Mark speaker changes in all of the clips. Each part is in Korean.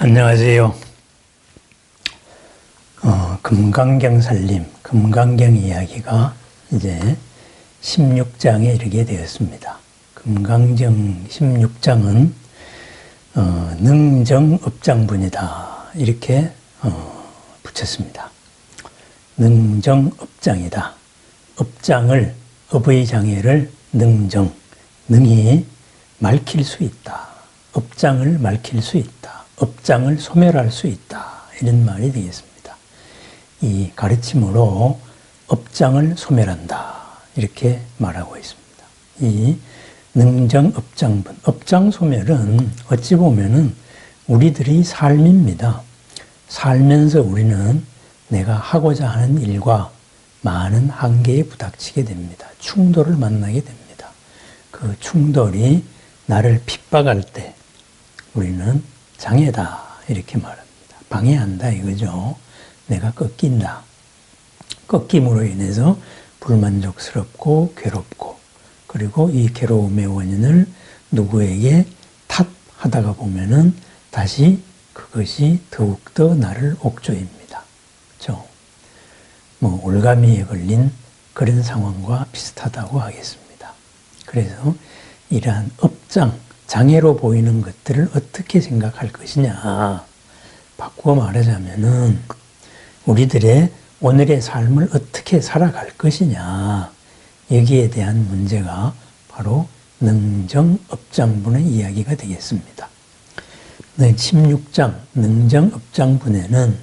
Speaker 1: 안녕하세요. 금강경 살림, 금강경 이야기가 이제 16장에 이르게 되었습니다. 금강경 16장은 능정업장분이다 이렇게 붙였습니다. 능정업장이다. 업장을, 업의 장애를 능정, 능히 말킬 수 있다. 업장을 말킬 수 있다. 업장을 소멸할 수 있다. 이런 말이 되겠습니다. 이 가르침으로 업장을 소멸한다. 이렇게 말하고 있습니다. 이 능정업장분, 업장 소멸은 어찌 보면은 우리들의 삶입니다. 살면서 우리는 내가 하고자 하는 일과 많은 한계에 부닥치게 됩니다. 충돌을 만나게 됩니다. 그 충돌이 나를 핍박할 때 우리는 장애다 이렇게 말합니다. 방해한다 이거죠. 내가 꺾인다. 꺾임으로 인해서 불만족스럽고 괴롭고, 그리고 이 괴로움의 원인을 누구에게 탓하다가 보면은 다시 그것이 더욱더 나를 옥조입니다. 그렇죠? 올가미에 걸린 그런 상황과 비슷하다고 하겠습니다. 그래서 이러한 업장, 장애로 보이는 것들을 어떻게 생각할 것이냐. 바꾸어 말하자면은 우리들의 오늘의 삶을 어떻게 살아갈 것이냐. 여기에 대한 문제가 바로 능정업장분의 이야기가 되겠습니다. 16장 능정업장분에는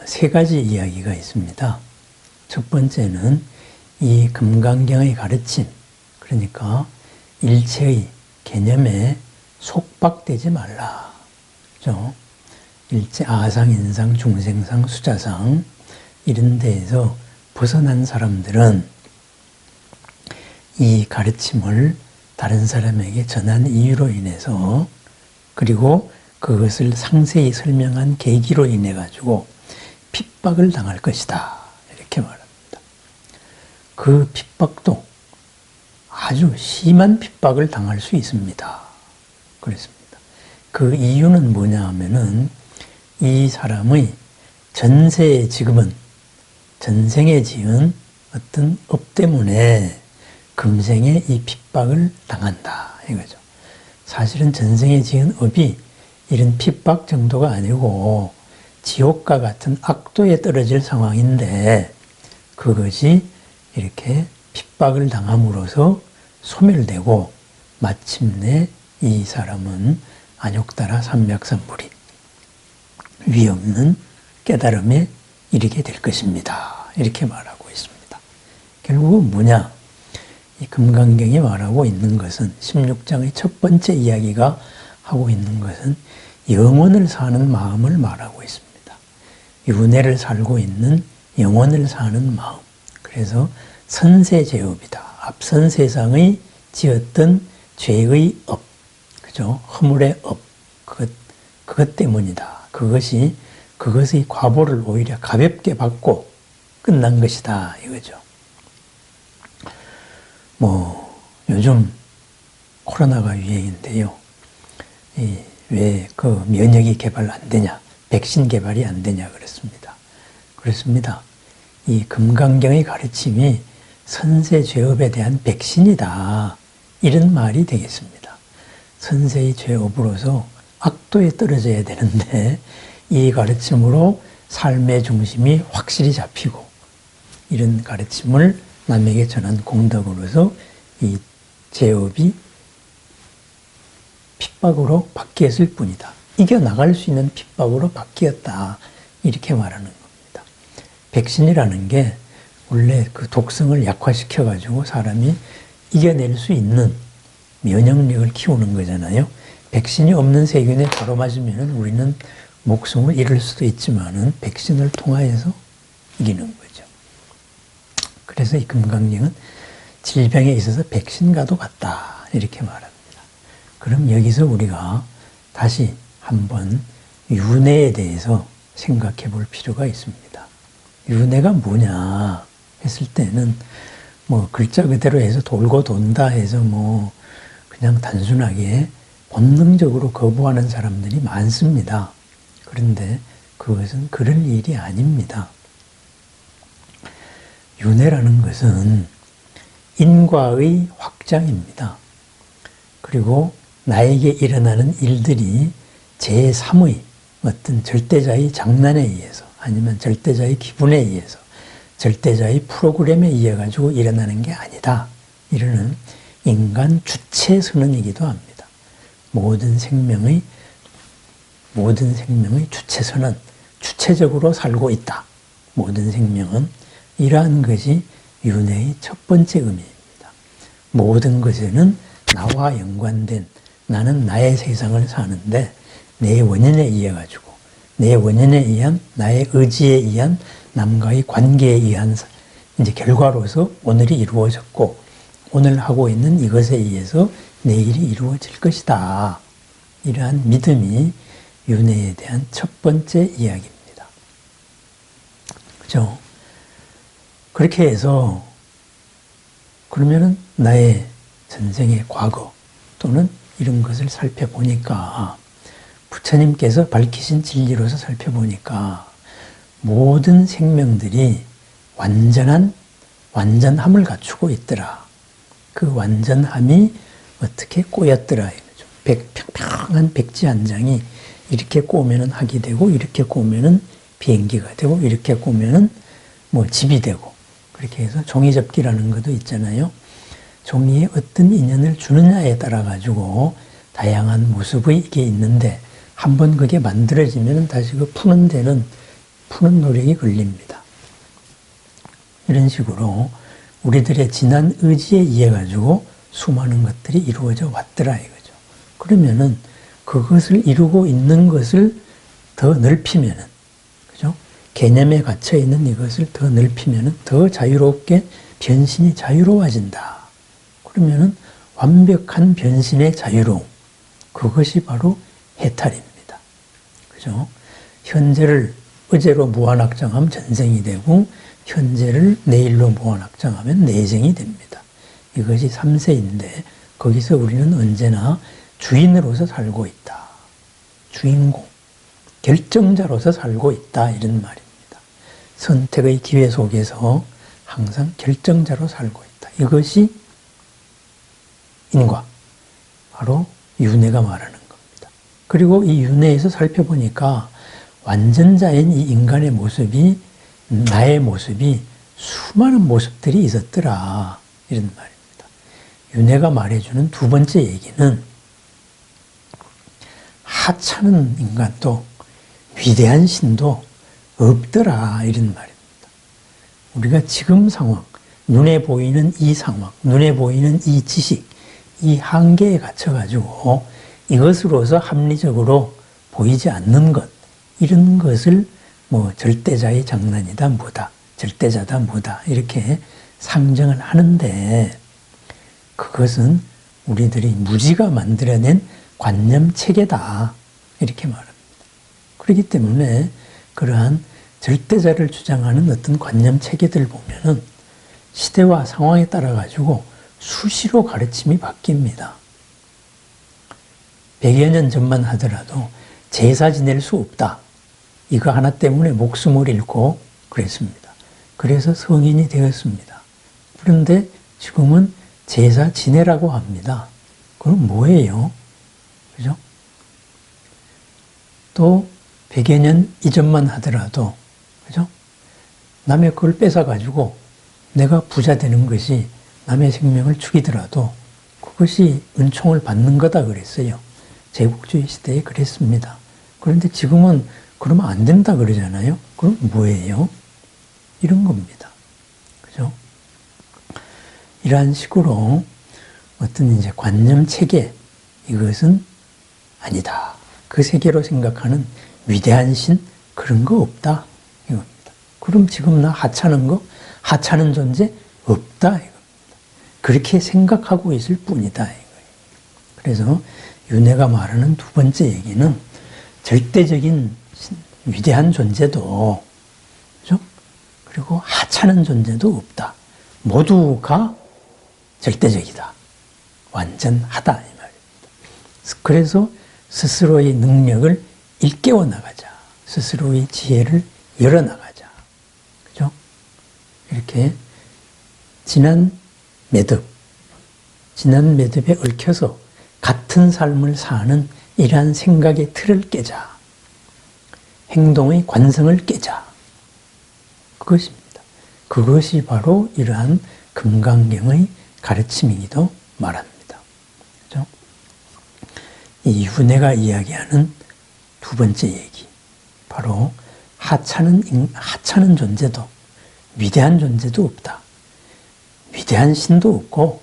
Speaker 1: 세 가지 이야기가 있습니다. 첫 번째는 이 금강경의 가르침, 그러니까 일체의 개념에 속박되지 말라. 그렇죠? 일체 아상, 인상, 중생상, 수자상 이런 데에서 벗어난 사람들은 이 가르침을 다른 사람에게 전한 이유로 인해서, 그리고 그것을 상세히 설명한 계기로 인해 가지고 핍박을 당할 것이다. 이렇게 말합니다. 그 핍박도 아주 심한 핍박을 당할 수 있습니다. 그렇습니다. 그 이유는 뭐냐 하면은 이 사람의 전생에 지은 어떤 업 때문에 금생에 이 핍박을 당한다 이거죠. 사실은 전생에 지은 업이 이런 핍박 정도가 아니고 지옥과 같은 악도에 떨어질 상황인데, 그것이 이렇게 핍박을 당함으로써 소멸되고 마침내 이 사람은 안욕따라 삼맥삼불이 위없는 깨달음에 이르게 될 것입니다. 이렇게 말하고 있습니다. 결국은 뭐냐? 이 금강경이 말하고 있는 것은, 16장의 첫 번째 이야기가 하고 있는 것은 영혼을 사는 마음을 말하고 있습니다. 윤회를 살고 있는 영혼을 사는 마음. 그래서 선세죄업이다. 앞선 세상의 지었던 죄의 업, 그죠? 허물의 업, 그것 때문이다. 그것의 과보를 오히려 가볍게 받고 끝난 것이다. 이거죠. 요즘 코로나가 유행인데요. 왜 그 면역이 개발 안 되냐, 백신 개발이 안 되냐 그랬습니다. 그렇습니다. 이 금강경의 가르침이 선세죄업에 대한 백신이다. 이런 말이 되겠습니다. 선세의 죄업으로서 악도에 떨어져야 되는데 이 가르침으로 삶의 중심이 확실히 잡히고, 이런 가르침을 남에게 전한 공덕으로서 이 죄업이 핍박으로 바뀌었을 뿐이다. 이겨나갈 수 있는 핍박으로 바뀌었다. 이렇게 말하는 겁니다. 백신이라는 게 원래 그 독성을 약화시켜가지고 사람이 이겨낼 수 있는 면역력을 키우는 거잖아요. 백신이 없는 세균에 바로 맞으면 우리는 목숨을 잃을 수도 있지만은 백신을 통하여서 이기는 거죠. 그래서 이 금강경은 질병에 있어서 백신과도 같다. 이렇게 말합니다. 그럼 여기서 우리가 다시 한번 윤회에 대해서 생각해 볼 필요가 있습니다. 윤회가 뭐냐 했을 때는 글자 그대로 해서 돌고 돈다 해서 그냥 단순하게 본능적으로 거부하는 사람들이 많습니다. 그런데 그것은 그럴 일이 아닙니다. 윤회라는 것은 인과의 확장입니다. 그리고 나에게 일어나는 일들이 제3의 어떤 절대자의 장난에 의해서 아니면 절대자의 기분에 의해서 절대자의 프로그램에 의해 가지고 일어나는 게 아니다. 이러는 인간 주체 선언이기도 합니다. 모든 생명의 주체 선언, 주체적으로 살고 있다. 모든 생명은 이러한 것이 윤회의 첫 번째 의미입니다. 모든 것에는 나와 연관된 나는 나의 세상을 사는데 내 원인에 의해 가지고 내 원인에 의한 나의 의지에 의한 남과의 관계에 의한 이제 결과로서 오늘이 이루어졌고 오늘 하고 있는 이것에 의해서 내일이 이루어질 것이다. 이러한 믿음이 윤회에 대한 첫 번째 이야기입니다. 그죠? 그렇게 해서 그러면은 나의 전생의 과거 또는 이런 것을 살펴보니까 부처님께서 밝히신 진리로서 살펴보니까 모든 생명들이 완전함을 갖추고 있더라. 그 완전함이 어떻게 꼬였더라 이거죠. 평평한 백지 한 장이 이렇게 꼬면은 학이 되고 이렇게 꼬면은 비행기가 되고 이렇게 꼬면은 뭐 집이 되고 그렇게 해서 종이접기라는 것도 있잖아요. 종이에 어떤 인연을 주느냐에 따라 가지고 다양한 모습의 이게 있는데 한번 그게 만들어지면 다시 그 푸는 노력이 걸립니다. 이런 식으로 우리들의 지난 의지에 의해 가지고 수많은 것들이 이루어져 왔더라 이거죠. 그러면은 그것을 이루고 있는 것을 더 넓히면은, 그죠? 개념에 갇혀 있는 이것을 더 넓히면은 더 자유롭게 변신이 자유로워진다. 그러면은 완벽한 변신의 자유로움, 그것이 바로 해탈입니다. 그죠? 현재를 어제로 무한확장하면 전생이 되고 현재를 내일로 무한확장하면 내생이 됩니다. 이것이 3세인데 거기서 우리는 언제나 주인으로서 살고 있다. 주인공, 결정자로서 살고 있다. 이런 말입니다. 선택의 기회 속에서 항상 결정자로 살고 있다. 이것이 인과, 바로 윤회가 말하는 겁니다. 그리고 이 윤회에서 살펴보니까 완전자인 이 인간의 모습이, 나의 모습이 수많은 모습들이 있었더라. 이런 말입니다. 윤회가 말해주는 두 번째 얘기는 하찮은 인간도 위대한 신도 없더라. 이런 말입니다. 우리가 지금 상황, 눈에 보이는 이 상황, 눈에 보이는 이 지식, 이 한계에 갇혀가지고 이것으로서 합리적으로 보이지 않는 것, 이런 것을 뭐 절대자의 장난이다 뭐다, 절대자다 뭐다 이렇게 상정을 하는데 그것은 우리들이 무지가 만들어낸 관념 체계다 이렇게 말합니다. 그렇기 때문에 그러한 절대자를 주장하는 어떤 관념 체계들 보면은 시대와 상황에 따라 가지고 수시로 가르침이 바뀝니다. 100여 년 전만 하더라도 제사 지낼 수 없다. 이거 하나 때문에 목숨을 잃고 그랬습니다. 그래서 성인이 되었습니다. 그런데 지금은 제사 지내라고 합니다. 그럼 뭐예요? 그죠? 또 100여 년 이전만 하더라도, 그죠? 남의 그걸 뺏어가지고 내가 부자 되는 것이 남의 생명을 죽이더라도 그것이 은총을 받는 거다 그랬어요. 제국주의 시대에 그랬습니다. 그런데 지금은 그러면 안 된다 그러잖아요. 그럼 뭐예요? 이런 겁니다. 그죠? 이러한 식으로 어떤 이제 관념 체계, 이것은 아니다. 그 세계로 생각하는 위대한 신, 그런 거 없다. 이겁니다. 그럼 지금 나 하찮은 거, 하찮은 존재 없다. 이겁니다. 그렇게 생각하고 있을 뿐이다. 이거예요. 그래서 윤회가 말하는 두 번째 얘기는 절대적인 위대한 존재도, 그죠? 그리고 하찮은 존재도 없다. 모두가 절대적이다. 완전하다. 이 말입니다. 그래서 스스로의 능력을 일깨워 나가자. 스스로의 지혜를 열어나가자. 그죠? 이렇게 지난 매듭에 얽혀서 같은 삶을 사는 이러한 생각의 틀을 깨자. 행동의 관성을 깨자. 그것입니다. 그것이 바로 이러한 금강경의 가르침이기도 말합니다. 그죠? 이 윤회가 이야기하는 두 번째 얘기. 바로 하찮은 존재도 위대한 존재도 없다. 위대한 신도 없고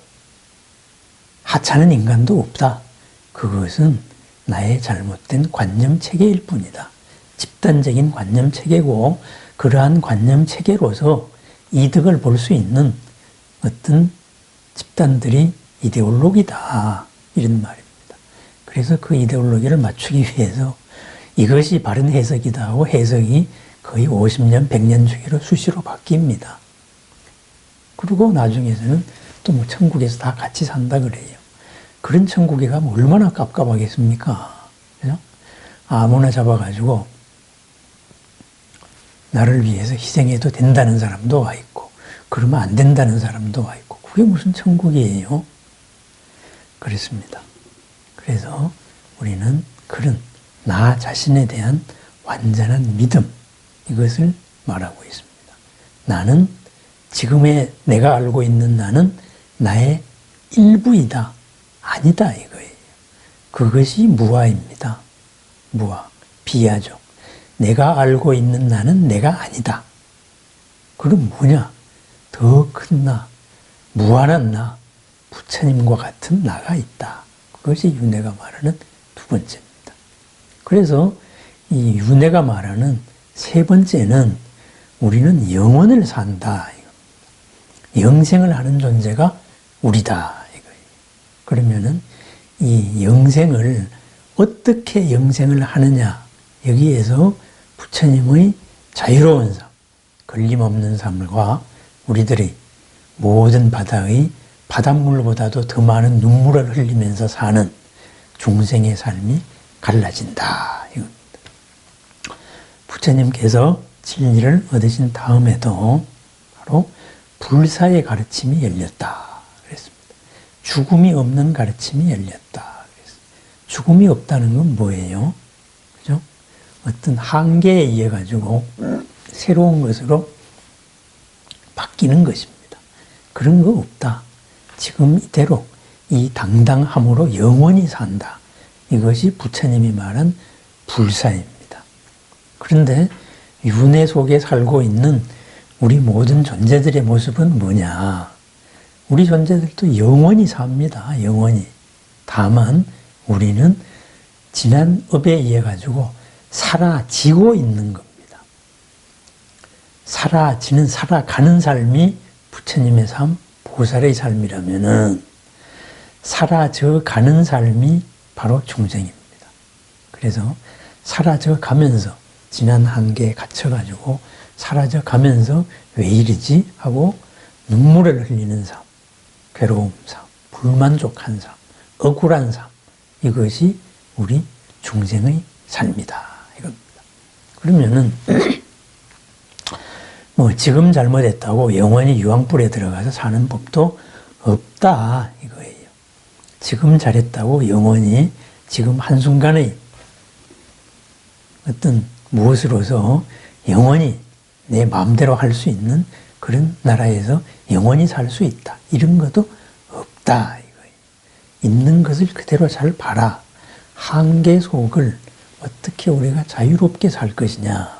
Speaker 1: 하찮은 인간도 없다. 그것은 나의 잘못된 관념 체계일 뿐이다. 집단적인 관념 체계고 그러한 관념 체계로서 이득을 볼 수 있는 어떤 집단들이 이데올로기다. 이런 말입니다. 그래서 그 이데올로기를 맞추기 위해서 이것이 바른 해석이다 하고 해석이 거의 50년, 100년 주기로 수시로 바뀝니다. 그리고 나중에서는 또 뭐 천국에서 다 같이 산다 그래요. 그런 천국에 가면 얼마나 깝깝하겠습니까? 그죠? 아무나 잡아가지고 나를 위해서 희생해도 된다는 사람도 와 있고 그러면 안 된다는 사람도 와 있고 그게 무슨 천국이에요? 그렇습니다. 그래서 우리는 그런 나 자신에 대한 완전한 믿음 이것을 말하고 있습니다. 나는 지금의 내가 알고 있는 나는 나의 일부이다. 아니다 이거예요. 그것이 무아입니다. 무아, 비야죠. 내가 알고 있는 나는 내가 아니다. 그럼 뭐냐? 더 큰 나, 무한한 나, 부처님과 같은 나가 있다. 그것이 윤회가 말하는 두 번째입니다. 그래서 이 윤회가 말하는 세 번째는 우리는 영원을 산다. 영생을 하는 존재가 우리다. 이거예요. 그러면은 이 영생을 어떻게 영생을 하느냐 여기에서 부처님의 자유로운 삶, 걸림없는 삶과 우리들의 모든 바다의 바닷물보다도 더 많은 눈물을 흘리면서 사는 중생의 삶이 갈라진다. 이겁니다. 부처님께서 진리를 얻으신 다음에도 바로 불사의 가르침이 열렸다. 그랬습니다. 죽음이 없는 가르침이 열렸다. 그랬습니다. 죽음이 없다는 건 뭐예요? 그죠? 어떤 한계에 의해 가지고 새로운 것으로 바뀌는 것입니다. 그런 거 없다. 지금 이대로 이 당당함으로 영원히 산다. 이것이 부처님이 말한 불사입니다. 그런데 윤회 속에 살고 있는 우리 모든 존재들의 모습은 뭐냐? 우리 존재들도 영원히 삽니다. 영원히. 다만 우리는 지난 업에 의해 가지고 사라지고 있는 겁니다. 사라지는 살아가는 삶이 부처님의 삶, 보살의 삶이라면은 사라져 가는 삶이 바로 중생입니다. 그래서 사라져 가면서 지난 한계에 갇혀가지고 사라져 가면서 왜 이러지? 하고 눈물을 흘리는 삶, 괴로움 삶, 불만족한 삶, 억울한 삶 이것이 우리 중생의 삶이다. 이겁니다. 그러면은 뭐 지금 잘못했다고 영원히 유황불에 들어가서 사는 법도 없다 이거예요. 지금 잘했다고 영원히 지금 한순간의 어떤 무엇으로서 영원히 내 마음대로 할 수 있는 그런 나라에서 영원히 살 수 있다. 이런 것도 없다 이거예요. 있는 것을 그대로 잘 봐라. 한계 속을 어떻게 우리가 자유롭게 살 것이냐.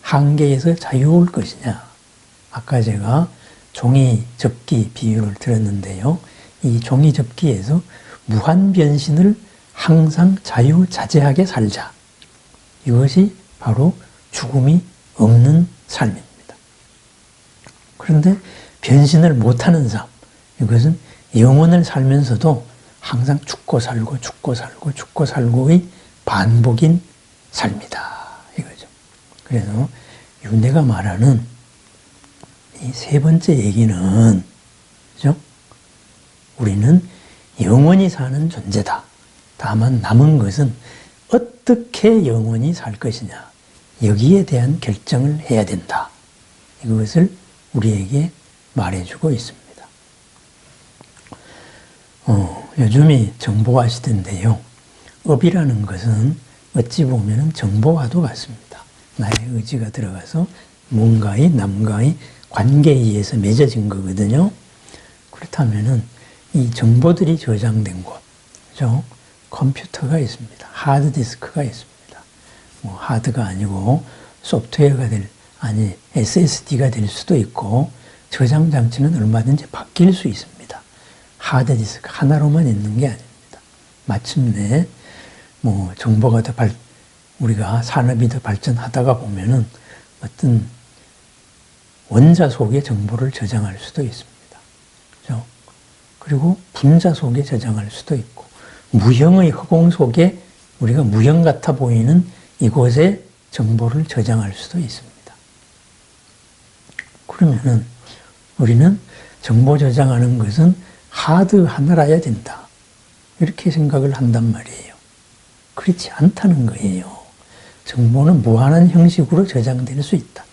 Speaker 1: 한계에서 자유로울 것이냐. 아까 제가 종이 접기 비유를 들었는데요. 이 종이 접기에서 무한 변신을 항상 자유자재하게 살자. 이것이 바로 죽음이 없는 삶입니다. 그런데 변신을 못하는 삶, 이것은 영혼을 살면서도 항상 죽고 살고 죽고 살고 죽고 살고의 반복인 삶이다. 이거죠. 그래서 윤회가 말하는 이 세 번째 얘기는 그죠? 우리는 영원히 사는 존재다. 다만 남은 것은 어떻게 영원히 살 것이냐, 여기에 대한 결정을 해야 된다. 이것을 우리에게 말해주고 있습니다. 요즘이 정보화 시대인데요. 업이라는 것은 어찌 보면 정보와도 같습니다. 나의 의지가 들어가서 뭔가의 남과의 관계에 의해서 맺어진 거거든요. 그렇다면은 이 정보들이 저장된 곳, 그죠? 컴퓨터가 있습니다. 하드디스크가 있습니다. 뭐 하드가 아니고 소프트웨어가 SSD가 될 수도 있고, 저장 장치는 얼마든지 바뀔 수 있습니다. 하드디스크 하나로만 있는 게 아닙니다. 마침내 뭐 정보가 우리가 산업이 더 발전하다가 보면은 어떤 원자 속에 정보를 저장할 수도 있습니다. 그죠? 그리고 분자 속에 저장할 수도 있고, 무형의 허공 속에 우리가 무형 같아 보이는 이곳에 정보를 저장할 수도 있습니다. 그러면은 우리는 정보 저장하는 것은 하드 하나라야 된다, 이렇게 생각을 한단 말이에요. 그렇지 않다는 거예요. 정보는 무한한 형식으로 저장될 수 있다.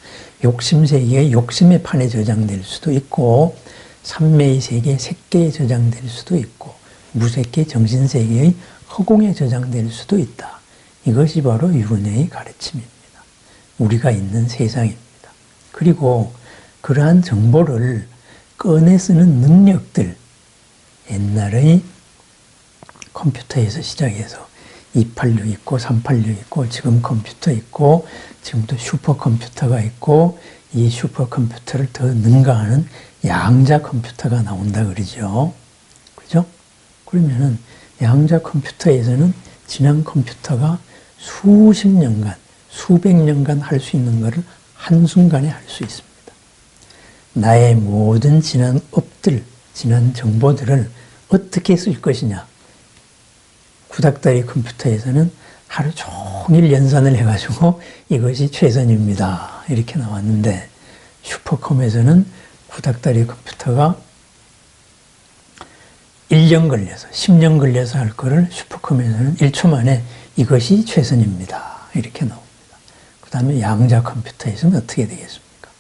Speaker 1: 욕심 세계의 욕심의 판에 저장될 수도 있고, 삼매의 세계 색계에 저장될 수도 있고, 무색계 정신세계의 허공에 저장될 수도 있다. 이것이 바로 윤회의 가르침입니다. 우리가 있는 세상입니다. 그리고 그러한 정보를 꺼내 쓰는 능력들, 옛날의 컴퓨터에서 시작해서 286 있고 386 있고, 지금 컴퓨터 있고, 지금도 슈퍼컴퓨터가 있고, 이 슈퍼컴퓨터를 더 능가하는 양자 컴퓨터가 나온다 그러죠. 그죠? 그러면은 양자 컴퓨터에서는 지난 컴퓨터가 수십 년간, 수백 년간 할 수 있는 것을 한순간에 할 수 있습니다. 나의 모든 지난 업들, 지난 정보들을 어떻게 쓸 것이냐. 구닥다리 컴퓨터에서는 하루 종일 연산을 해가지고 이것이 최선입니다, 이렇게 나왔는데, 슈퍼컴에서는 구닥다리 컴퓨터가 1년 걸려서 10년 걸려서 할 거를 슈퍼컴에서는 1초 만에 이것이 최선입니다, 이렇게 나옵니다. 그 다음에 양자 컴퓨터에서는 어떻게 되겠습니까?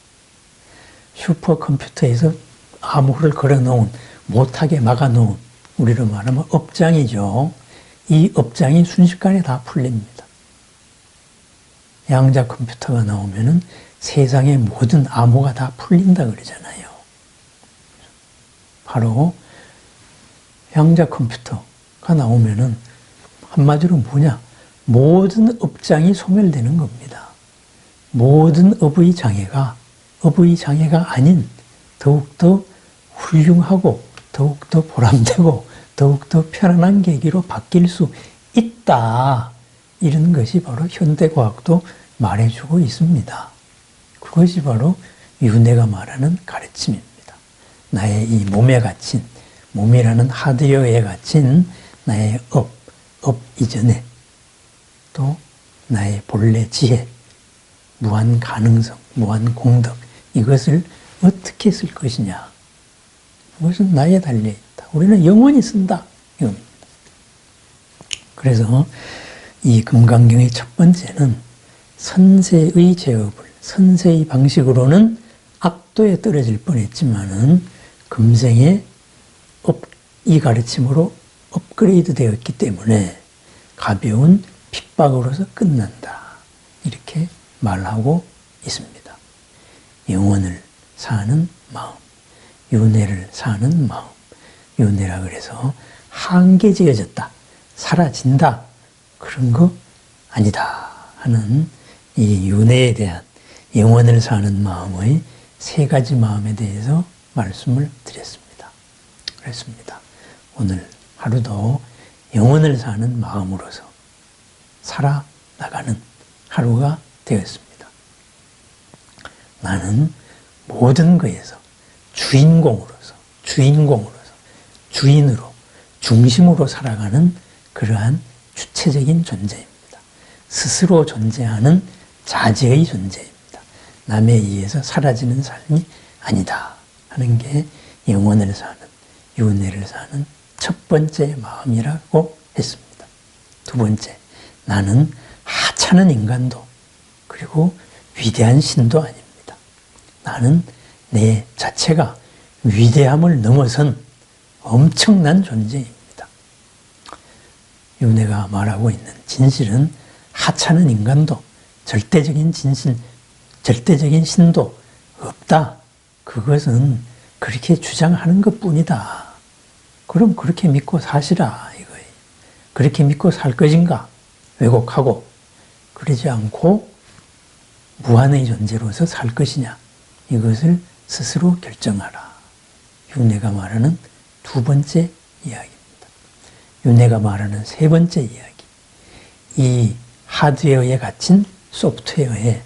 Speaker 1: 슈퍼컴퓨터에서 암호를 걸어놓은, 못하게 막아놓은, 우리로 말하면 업장이죠. 이 업장이 순식간에 다 풀립니다. 양자 컴퓨터가 나오면은 세상의 모든 암호가 다 풀린다 그러잖아요. 바로 양자 컴퓨터가 나오면은 한마디로 뭐냐? 모든 업장이 소멸되는 겁니다. 모든 업의 장애가 아닌 더욱더 훌륭하고 더욱더 보람되고 더욱더 편안한 계기로 바뀔 수 있다. 이런 것이 바로 현대과학도 말해주고 있습니다. 그것이 바로 윤회가 말하는 가르침입니다. 나의 이 몸에 갇힌, 몸이라는 하드웨어에 갇힌 나의 업 이전에 또 나의 본래 지혜, 무한 가능성, 무한 공덕, 이것을 어떻게 쓸 것이냐. 그것은 나에 달려있다. 우리는 영원히 쓴다, 이겁니다. 그래서 이 금강경의 첫 번째는 선세의 제업을, 선세의 방식으로는 악도에 떨어질 뻔했지만은 금생의 이 가르침으로 업그레이드 되었기 때문에 가벼운 핍박으로서 끝난다, 이렇게 말하고 있습니다. 영혼을 사는 마음, 윤회를 사는 마음. 윤회라 그래서 한계 지어졌다, 사라진다, 그런 거 아니다 하는 이 윤회에 대한, 영혼을 사는 마음의 세 가지 마음에 대해서 말씀을 드렸습니다. 그렇습니다. 오늘 하루도 영혼을 사는 마음으로서 살아나가는 하루가 되었습니다. 나는 모든 것에서 주인으로, 주인으로, 중심으로 살아가는 그러한 주체적인 존재입니다. 스스로 존재하는 자제의 존재입니다. 남에 의해서 사라지는 삶이 아니다 하는 게 영혼을 사는, 윤회를 사는 첫 번째 마음이라고 했습니다. 두 번째, 나는 하찮은 인간도 그리고 위대한 신도 아닙니다. 나는 내 자체가 위대함을 넘어선 엄청난 존재입니다. 윤회가 말하고 있는 진실은 하찮은 인간도 절대적인 진실, 절대적인 신도 없다. 그것은 그렇게 주장하는 것뿐이다. 그럼 그렇게 믿고 사시라 이거예요. 그렇게 믿고 살 것인가? 왜곡하고 그러지 않고 무한의 존재로서 살 것이냐? 이것을 스스로 결정하라. 윤회가 말하는 두 번째 이야기입니다. 윤회가 말하는 세 번째 이야기. 이 하드웨어에 갇힌 소프트웨어에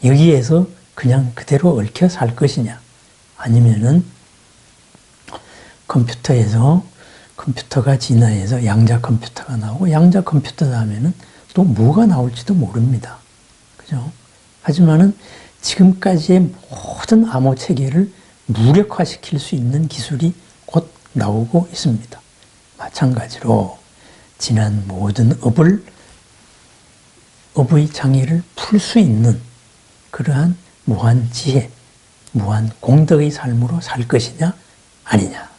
Speaker 1: 여기에서 그냥 그대로 얽혀 살 것이냐? 아니면은 컴퓨터에서 컴퓨터가 진화해서 양자 컴퓨터가 나오고 양자 컴퓨터 다음에는 또 뭐가 나올지도 모릅니다. 그죠? 하지만은 지금까지의 모든 암호 체계를 무력화시킬 수 있는 기술이 곧 나오고 있습니다. 마찬가지로 지난 모든 업의 장애를 풀 수 있는 그러한 무한 지혜, 무한 공덕의 삶으로 살 것이냐 아니냐.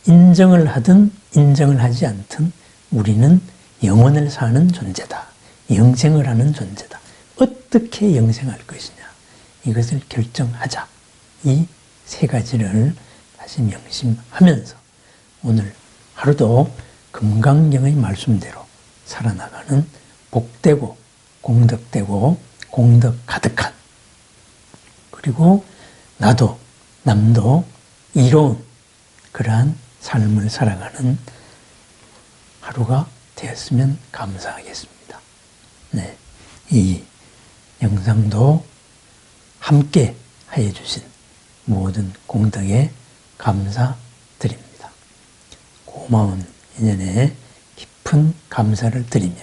Speaker 1: 인정을 하든 인정을 하지 않든 우리는 영원을 사는 존재다. 영생을 하는 존재다. 어떻게 영생할 것이냐. 이것을 결정하자. 이 세 가지를 다시 명심하면서 오늘 하루도 금강경의 말씀대로 살아나가는 복되고 공덕되고 공덕 가득한 그리고 나도 남도 이로운 그러한 삶을 살아가는 하루가 되었으면 감사하겠습니다. 네, 이 영상도 함께 해 주신 모든 공덕에 감사드립니다. 고마운 인연에 깊은 감사를 드리며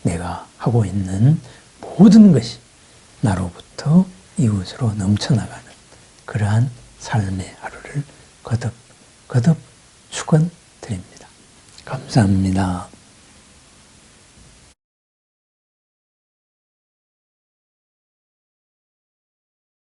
Speaker 1: 내가 하고 있는 모든 것이 나로부터 이웃으로 넘쳐나가는 그러한 삶의 하루를 거듭 축원드립니다. 감사합니다.